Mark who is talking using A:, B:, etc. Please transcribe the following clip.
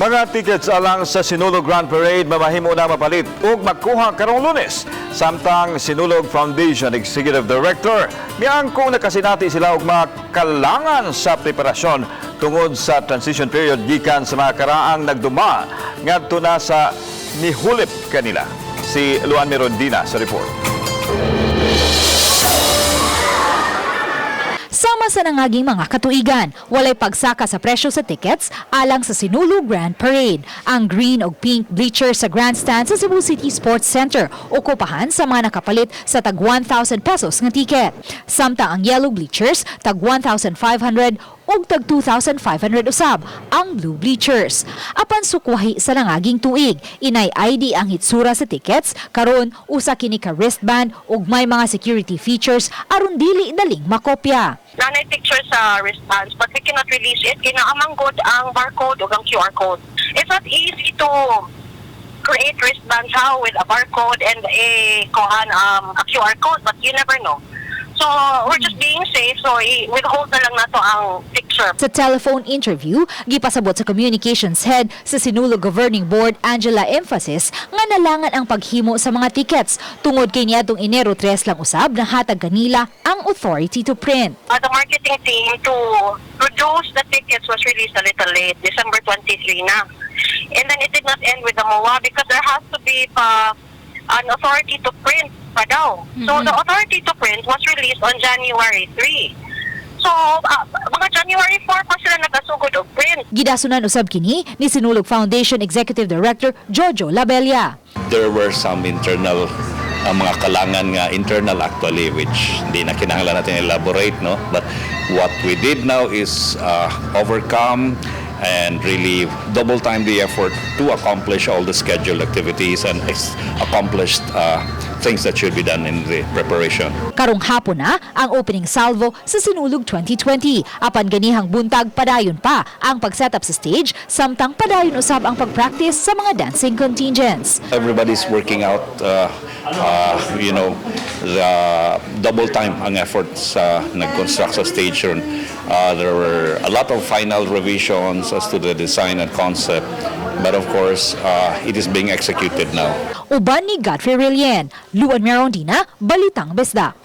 A: Mga tickets alang sa Sinulog Grand Parade mamahimo na mapalit ug magkuha karong Lunes. Samtang Sinulog Foundation Executive Director miangkong nakasinati sila og makalangan sa preparasyon tungod sa transition period gikan sa mga karaang nagduma ngadto na sa nihulip kanila. Si Luan Mirondina sa report.
B: Sama sa nangaging mga katuigan, walay pagsaka sa presyo sa tickets alang sa Sinulog Grand Parade. Ang green o pink bleachers sa grandstand sa Cebu City Sports Center okupahan sa mga nakapalit sa tag 1,000 pesos nga ticket. Samtang ang yellow bleachers tag 1,500 ug tag 2,500 usab ang blue bleachers. Apan sukwahi sa nangaging tuig, inay ID ang hitsura sa tickets, karon usa kini ka wristband ug may mga security features aron dili daling makopya.
C: Nanay picture sa wristbands, but we cannot release it. Kinaamanggod ang barcode o ang QR code. It's not easy to create wristbands how with a barcode and a QR code, but you never know. So, we're just being safe, so withhold na lang nato ang picture.
B: Sa telephone interview, gipasabot sa communications head sa Sinulog Governing Board, Angela Emphasis, nga nalangan ang paghimo sa mga tickets. Tungod kay niadtong Enero 3 lang usab na hatag kanila ang authority to print.
C: The marketing team to produce the tickets was released a little late, December 23 na. And then it did not end with the MOA because there has to be an authority to print pa daw. So the authority to print was released on January 3. So mga January 4 pa sila nagasugod og print.
B: Gidasunan usab kini ni Sinulog Foundation Executive Director Jojo Labella.
D: There were some internal mga kalangan nga internal actually which hindi na kinahanglan natin elaborate, no, but what we did now is overcome and really double time the effort to accomplish all the scheduled activities and accomplished things that should be done in the preparation.
B: Karong hapon na ang opening salvo sa Sinulog 2020. Apan ganihang buntag padayon pa ang pag-setup sa stage, samtang padayon usab ang pag-practice sa mga dancing contingents.
D: Everybody's working out, the double time ang efforts sa nag-construct sa stage. There were a lot of final revisions as to the design and concept, but of course, it is being executed now.
B: Uban ni Godfrey Rilien, Luan Mirondina, Balitang Besda.